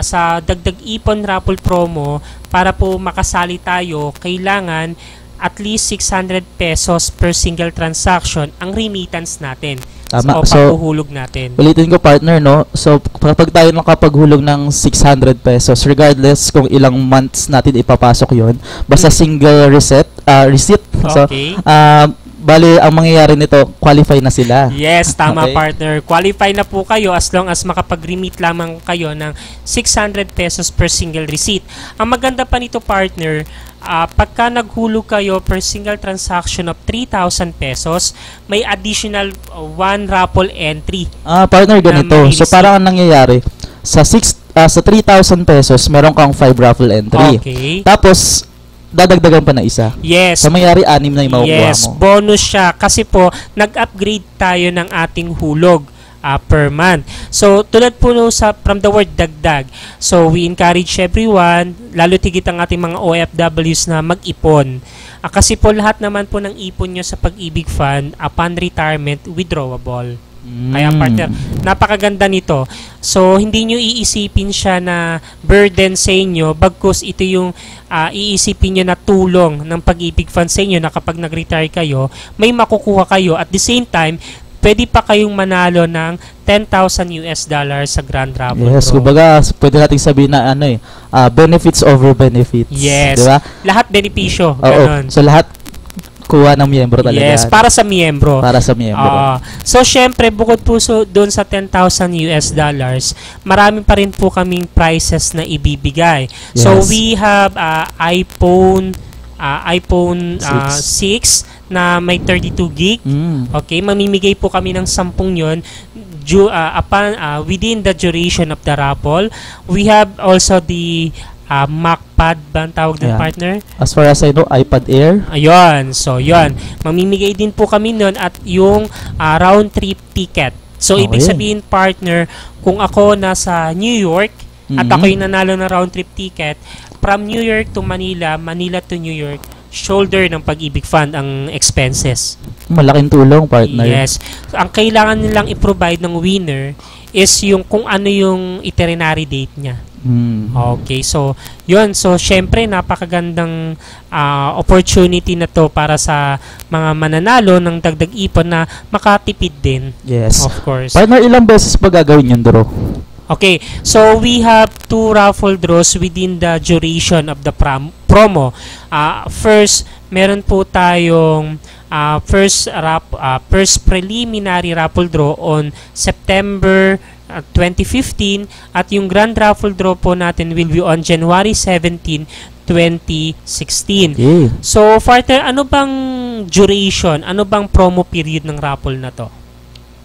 sa Dagdag Ipon Raffle promo, para po makasali tayo, kailangan at least 600 pesos per single transaction ang remittance natin. Tama. O paghuhulog natin. Ulitin ko, partner, no? So, kapag tayo nakapaghulog ng 600 pesos, regardless kung ilang months natin ipapasok yon, basta single receipt. Okay. So, bali, ang mangyayari nito, qualify na sila. Yes, tama, Okay. partner. Qualify na po kayo as long as makapag-remit lamang kayo ng 600 pesos per single receipt. Ang maganda pa nito, partner, pagka naghulog kayo per single transaction of 3,000 pesos, may additional 1 raffle entry. Partner, ganito. Na So, ma-receipt. parang ang nangyayari, sa 3,000 pesos, meron kang 5 raffle entry. Okay. Tapos, dadagdagan pa na isa. Yes. So, mangyari 6 na yung makukuha Yes, mo. bonus siya kasi po nag-upgrade tayo ng ating hulog per month. So, tulad po from the word dagdag. So, we encourage everyone, lalo tigit ang ating mga OFWs na mag-ipon. Kasi po lahat naman po ng ipon nyo sa Pag-ibig Fund upon retirement, withdrawable. Kaya partner, napakaganda nito. So, hindi nyo iisipin siya na burden sa inyo, bagkus ito yung iisipin nyo na tulong ng Pag-ibig Fund sa inyo na kapag nag-retire kayo, may makukuha kayo. At the same time, pwede pa kayong manalo ng $10,000 sa Grand Raffle. Yes, Pro. kumbaga, pwede nating sabihin na benefits over benefits. Yes. Diba? Lahat benepisyo. Oo. Ganon. So, lahat kuha ng miyembro talaga. Yes, para sa miyembro. Para sa miyembro. So, syempre, bukod po doon sa $10,000, marami pa rin po kaming prizes na ibibigay. Yes. So, we have iPhone 6 na may 32 gig. Okay, mamimigay po kami ng 10 yon within the duration of the raffle. We have also the MacPad ba ang tawag ng partner? As far as I know, iPad Air. Ayun. So, yun. Mamimigay din po kami nun at yung round trip ticket. So, ibig sabihin, partner, kung ako nasa New York at ako'y nanalo ng round trip ticket, from New York to Manila, Manila to New York, shoulder ng Pag-ibig Fund ang expenses. Malaking tulong, partner. Yes. Ang kailangan nilang i-provide ng winner is yung kung ano yung itinerary date niya. Okay, so yun. So syempre napakagandang opportunity na to para sa mga mananalo ng dagdag ipon na makatipid din. Yes. Of course. Partner, ilang beses pa gagawin yung draw? Okay, so we have 2 raffle draws within the duration of the promo. First, meron po tayong first preliminary raffle draw on September 2015 at yung grand raffle draw po natin will be on January 17, 2016. Okay. So, partner, ano bang duration, ano bang promo period ng raffle na to?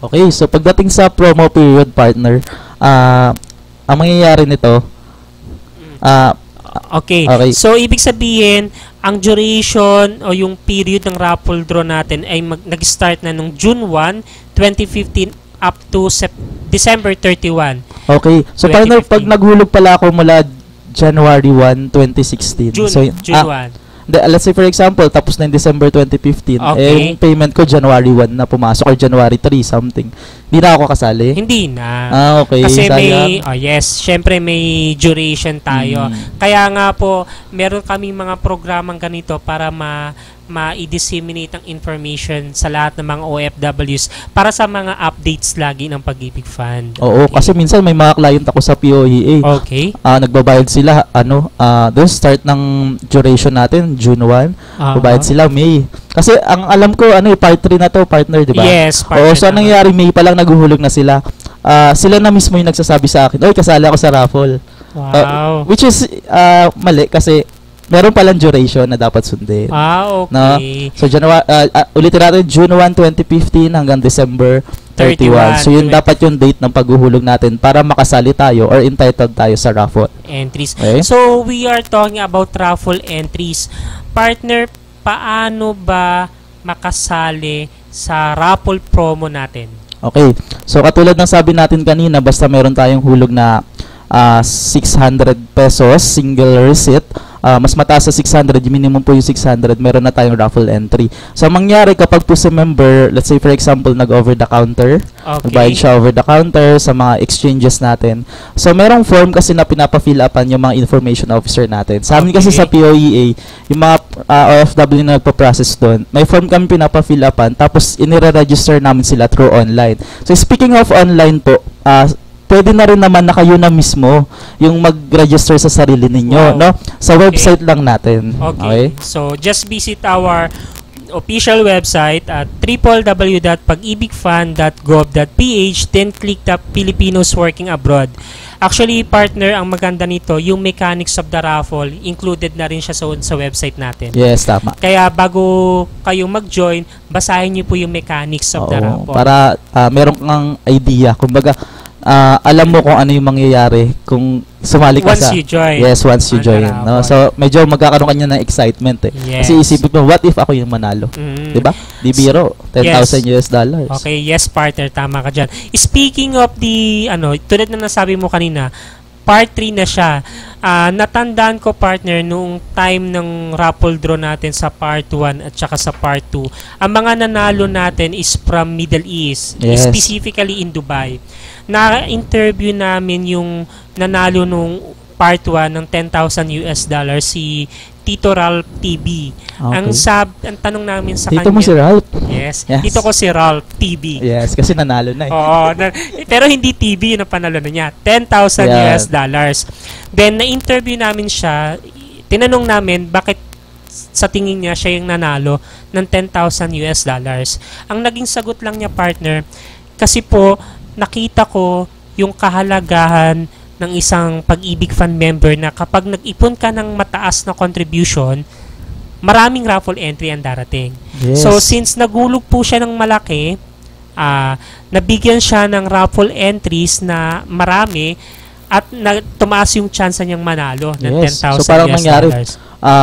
Okay, so pagdating sa promo period, partner, ang mangyayari nito, okay. So, ibig sabihin, ang duration o yung period ng raffle draw natin ay nag-start na nung June 1, 2015 up to December 31. Okay. So, partner, pag naghulog pala ako mula January 1, 2016. June 1. Let's say for example, tapos na yung December 2015, Okay. yung payment ko January 1 na pumasok or January 3 something. Hindi na ako kasali? Hindi na. Okay. Kasi may, sayang. yes, syempre may duration tayo. Kaya nga po, meron kaming mga programang ganito para ma-disseminate ang information sa lahat ng mga OFWs para sa mga updates lagi ng Pag-ibig Fund. Oo, Okay. kasi minsan may mga client ako sa POEA. Okay. Nagbabayad sila, doon start ng duration natin, June 1. Babayad sila May. Kasi ang alam ko, part 3 na to, partner, di ba? Yes, Oo, so anong nangyari, May pa lang naguhulog na sila. Sila na mismo yung nagsasabi sa akin, oy, kasali ako sa raffle. Wow. Which is mali kasi meron palang duration na dapat sundin. Okay. No? So, ulitin natin, June 1, 2015 hanggang December 31. So, yun dapat yung date ng paghuhulog natin para makasali tayo or entitled tayo sa raffle. Entries. Okay? So, we are talking about raffle entries. Partner, paano ba makasali sa raffle promo natin. Okay. So katulad ng sabi natin kanina, basta meron tayong hulog na 600 pesos single receipt, mas mataas sa 600, minimum po yung 600, meron na tayong raffle entry. So mangyari kapag po si member, let's say for example, nag-over the counter, nagbayad siya over the counter sa mga exchanges natin. So merong form kasi na pinapa-fill upan yung mga information officer natin. Sa amin kasi sa POEA, yung mga OFW na nagpa-process doon, may form kami pinapa-fill upan, tapos inire-register namin sila through online. So speaking of online po, pwede na rin naman na kayo na mismo yung mag-register sa sarili ninyo, no? Sa website lang natin. Okay. So, just visit our official website at www.pagibigfund.gov.ph, then click the Filipinos Working Abroad. Actually, partner, ang maganda nito, yung mechanics of the raffle, included na rin siya sa website natin. Yes, tama. Kaya bago kayo mag-join, basahin niyo po yung mechanics of the raffle. Para meron kang idea. Kumbaga, alam mo kung ano yung mangyayari kung sumali ka once you join. Yes, once you join. No? So, medyo magkakaroon kanya ng excitement eh. Yes. Kasi isipin mo, what if ako yung manalo? Diba? Di biro, $10,000 US dollars. Okay, yes partner, tama ka dyan. Speaking of the, tulad na nasabi mo kanina, part 3 na siya. Natandaan ko partner noong time ng raffle draw natin sa part 1 at saka sa part 2. Ang mga nanalo natin is from Middle East, specifically in Dubai. Na-interview namin yung nanalo nung part 1 ng $10,000 US dollars, si Tito Ralph TV. Okay. Ang tanong namin sa Tito kanya. mo si Ralph? Yes. Tito ko si Ralph TV. Yes, kasi nanalo na eh. Oo. Pero hindi TV yung panalo na niya. $10,000 US dollars. Then, na-interview namin siya. Tinanong namin bakit sa tingin niya siya yung nanalo ng $10,000 US dollars. Ang naging sagot lang niya, partner, kasi po, nakita ko yung kahalagahan ng isang Pag-ibig Fund member na kapag nag-ipon ka ng mataas na contribution, maraming raffle entry ang darating. Yes. So, since nagulog po siya ng malaki, nabigyan siya ng raffle entries na marami at tumaas yung chance niyang manalo ng $10,000 So, parang mangyari,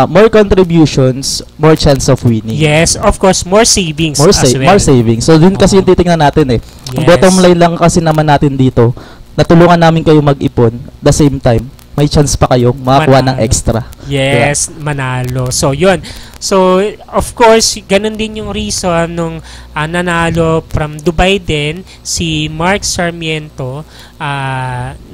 more contributions, more chance of winning. Yes, of course, more savings as well. More savings. So, dun kasi yung titingnan natin eh. Ang bottom line lang kasi naman natin dito, natulungan namin kayo mag-ipon, the same time, may chance pa kayong makakuha ng extra. Yes, manalo. So, yun. So, of course, ganun din yung reason nung nanalo from Dubai din, si Mark Sarmiento.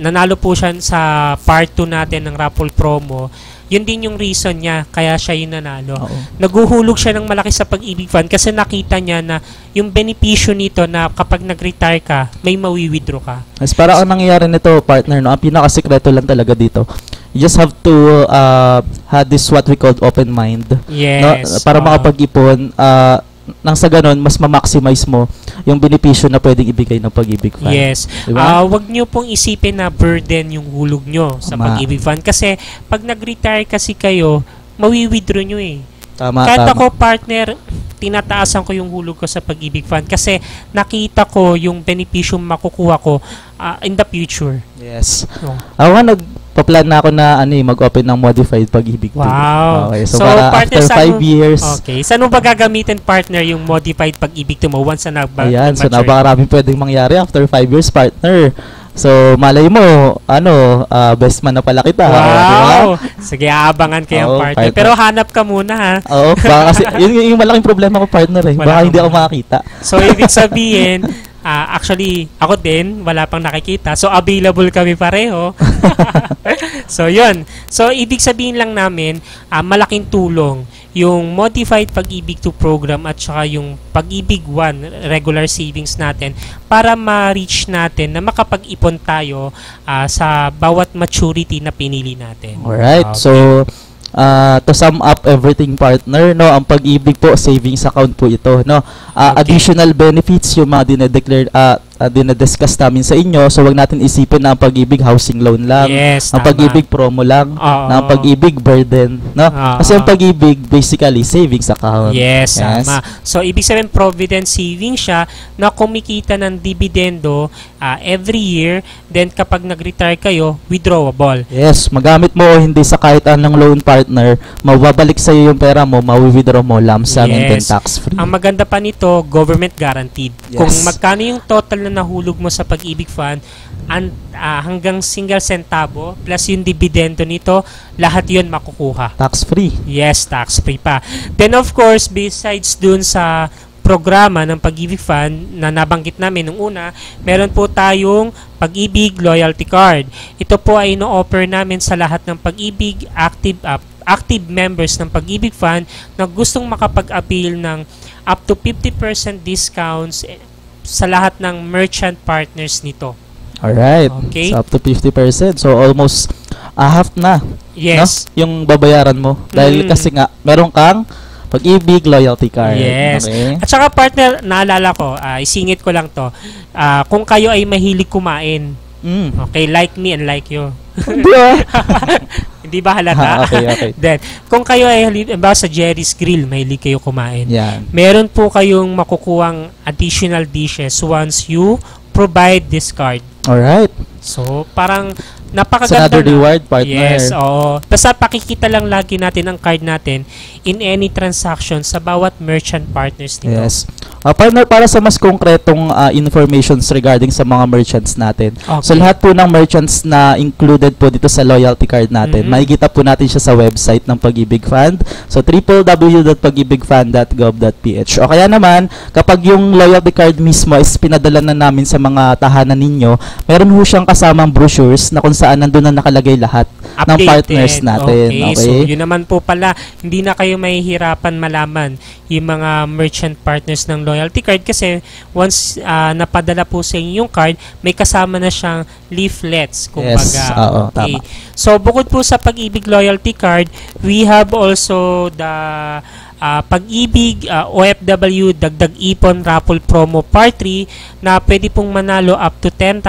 Nanalo po siya sa part 2 natin ng raffle promo. Yun din yung reason niya, kaya siya yung nanalo. Naguhulog siya ng malaki sa Pag-ibig Fund kasi nakita niya na yung benepisyo nito na kapag nag-retire ka, may mawi-withdraw ka. Mas para ang nangyayari nito, partner, no? Ang pinakasikreto lang talaga dito. You just have to have this what we call open mind. Yes. No? Para makapag-ipon, nang sa ganun, mas ma-maximize mo yung benepisyo na pwedeng ibigay ng Pag-ibig Fund. Yes. Diba? Wag nyo pong isipin na burden yung hulog nyo sa Pag-ibig Fund. Kasi pag nag-retire kasi kayo, mawi-withdraw nyo eh. Tama, Kahit ako, partner, tinataasan ko yung hulog ko sa Pag-ibig Fund kasi nakita ko yung benepisyo makukuha ko in the future. Yes. Ako nga, nagpa-plan na ako na mag-open ng modified Pag-ibig. Wow. Okay, so para partner, after 5 years. Okay. Saan mo ba gagamitin, partner, yung modified Pag-ibig mo once na Ayan, so napakaraming pwedeng mangyari after 5 years, partner. So, malay mo, best man na pala kita. Wow! Sige, aabangan kayong partner. Pero hanap ka muna, ha? Oo, baka kasi, yun yung malaking problema ko, partner eh. Baka hindi ako makakita. So, ibig sabihin, actually, ako din, wala pang nakikita. So, available kami pareho. So, yun. So, ibig sabihin lang namin, malaking tulong yung Modified Pag-ibig 2 program at saka yung Pag-ibig 1 regular savings natin para ma-reach natin na makapag-ipon tayo sa bawat maturity na pinili natin. Alright. Okay. So, to sum up everything, partner, no, ang Pag-ibig po savings account po ito, no. Additional benefits yung mga dinedeclare, dinadiscuss namin sa inyo. So wag natin isipin na ang Pag-ibig housing loan lang, Yes, ang tama. Pag-ibig promo lang, Oo. na ang Pag-ibig burden, no? Kasi ang Pag-ibig basically savings account. Yes, tama. So, ibig sabihin, provident savings siya na kumikita ng dividendo every year. Then, kapag nag-retire kayo, withdrawable. Yes, magamit mo o hindi sa kahit anong loan partner, mababalik sa iyo yung pera mo, mawi-withdraw mo, lump sum and then tax-free. Ang maganda pa nito, government guaranteed. Yes. Kung magkano yung total na nahulog mo sa Pag-ibig Fund, hanggang single centavo plus yung dividendo nito, lahat yun makukuha. Tax-free. Yes, tax-free pa. Then of course, besides dun sa programa ng Pag-ibig Fund na nabanggit namin nung una, meron po tayong Pag-ibig Loyalty Card. Ito po ay no-offer namin sa lahat ng Pag-ibig active members ng Pag-ibig Fund na gustong makapag-appeal ng up to 50% discounts sa lahat ng merchant partners nito. Alright. Okay. So up to 50%. So almost half na. Yes. No? Yung babayaran mo. Dahil kasi nga, meron kang Pag-ibig Loyalty Card. Yes. Okay. At saka partner, naalala ko, isingit ko lang to. Kung kayo ay mahilig kumain, okay, like me and like you. Hindi ba halata? Okay. Then, kung kayo ay halimbawa sa Jerry's Grill, mahilig kayo kumain. Yan. Meron po kayong makukuhang additional dishes once you provide this card. Alright. So, parang It's napakaganda another na. reward, partner. Yes, oo. Basta pakikita lang lagi natin ang card natin in any transaction sa bawat merchant partners nito. Yes. Partner, para sa mas konkretong informations regarding sa mga merchants natin. Okay. So lahat po ng merchants na included po dito sa loyalty card natin, makikita po natin siya sa website ng Pag-ibig Fund. So www.pagibigfund.gov.ph. O kaya naman, kapag yung loyalty card mismo is pinadala na namin sa mga tahanan ninyo, meron ho siyang kasamang brochures na kung saan nandun na nakalagay lahat ng Updated. partners natin. Okay. So, yun naman po pala, hindi na kayo mahihirapan malaman yung mga merchant partners ng loyalty card kasi once napadala po sa inyo yung card, may kasama na siyang leaflets. Kumbaga. Yes. Oo, Okay. tama. So, bukod po sa Pag-ibig Loyalty Card, we have also the Pag-ibig OFW Dagdag Ipon Raffle Promo Part 3 na pwede pong manalo up to $10,000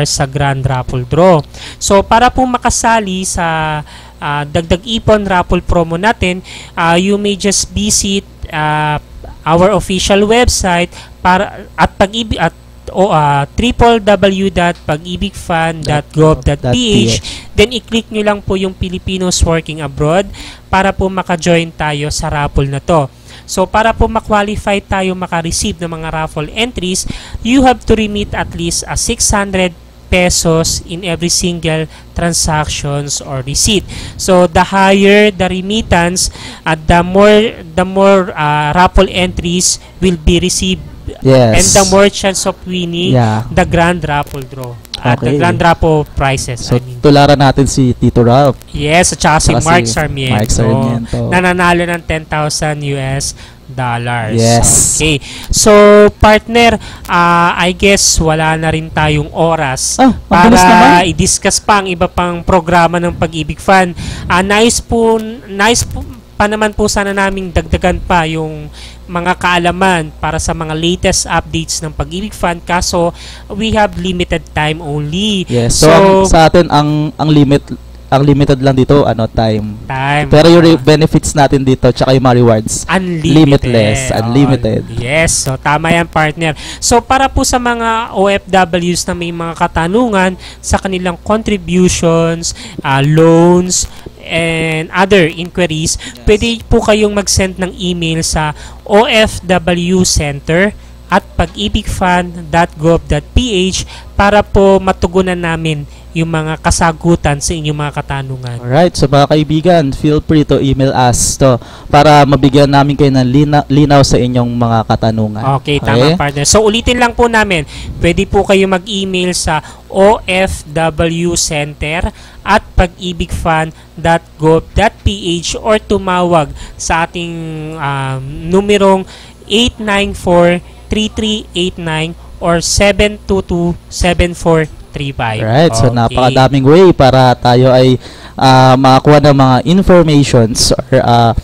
sa Grand Raffle Draw. So, para po makasali sa Dagdag Ipon Raffle Promo natin, you may just visit our official website at Pag-ibig at www.pagibigfund.gov.ph. Then i-click nyo lang po yung Filipinos Working Abroad para po maka-join tayo sa raffle na to. So para po ma-qualify tayo maka-receive ng mga raffle entries, you have to remit at least 600 pesos in every single transactions or receipt. So the higher the remittance, the more raffle entries will be received. Yes. And the more chance of winning the Grand Raffle Draw. At the Grand Raffle prizes. So, tularan natin si Tito Ralph. Yes, at saka si Mark Sarmiento. Mark Sarmiento. Nananalo ng $10,000. Yes. Okay. So, partner, I guess wala na rin tayong oras para i-discuss pa ang iba pang programa ng Pag-ibig Fund. Nice po pa naman po sana naming dagdagan pa yung mga kaalaman para sa mga latest updates ng Pag-ibig Fund, kaso we have limited time only. Yes. So sa atin ang limited lang dito time. Pero yung benefits natin dito tsaka yung mga rewards unlimited. Yes, so tama yan, partner. So para po sa mga OFWs na may mga katanungan sa kanilang contributions, loans, and other inquiries, pwede po kayong mag-send ng email sa ofwcenter@pagibigfund.gov.ph para po matugunan namin yung mga kasagutan sa inyong mga katanungan. Alright, so mga kaibigan, feel free to email us para mabigyan namin kayo ng linaw sa inyong mga katanungan. Okay, tama, partner. So ulitin lang po namin, pwede po kayo mag-email sa ofwcenter@pagibigfund.gov.ph or tumawag sa ating numerong 894-3389 or 722-7435. Right, so napakadaming way para tayo ay makakuha ng mga informations or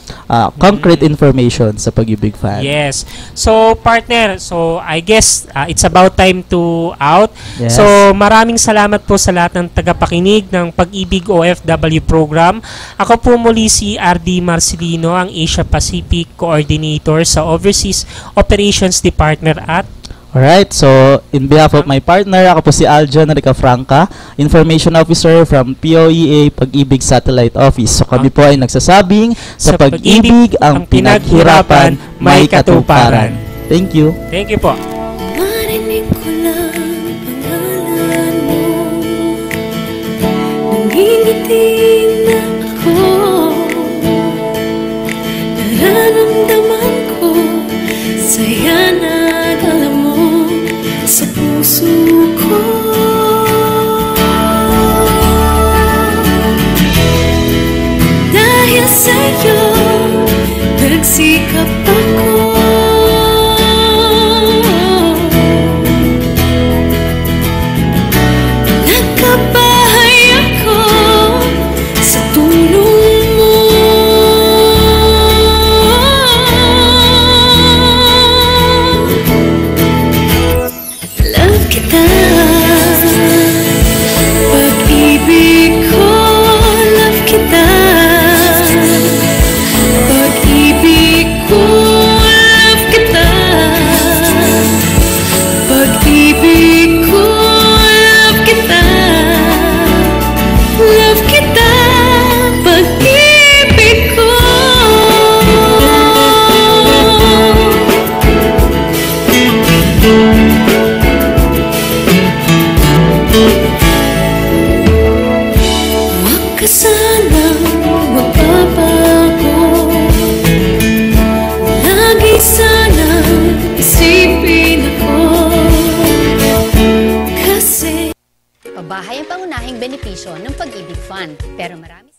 concrete information sa Pag-ibig Fan. Yes. So, partner, so I guess it's about time to out. Yes. So, maraming salamat po sa lahat ng tagapakinig ng Pag-ibig OFW program. Ako po muli si RD Marcelino, ang Asia Pacific Coordinator sa Overseas Operations Department at Alright, so in behalf of my partner, ako po si Aljon Ricafranca, Information Officer from POEA Pag-ibig Satellite Office. So kami po ay nagsasabing, sa pag-ibig ang pinaghirapan may katuparan. Thank you. Thank you po. Marinig ko lang pangalan mo, nangingiting na ako. Nararamdaman ko saya na dala mo sa puso ko. Dahil sa'yo nagsikap ako. Nagkabahay ako sa tulong mo. Love kita, pag-ibig ko. Love kita, pag-ibig ko. Love kita, pag-ibig ko. Love kita, love kita, pag-ibig ko. Huwag ka sanang magbabago, lagi sanang isipin ako. Kasi Pabahay ang pangunahing benepisyo ng Pag-ibig Fund, pero marami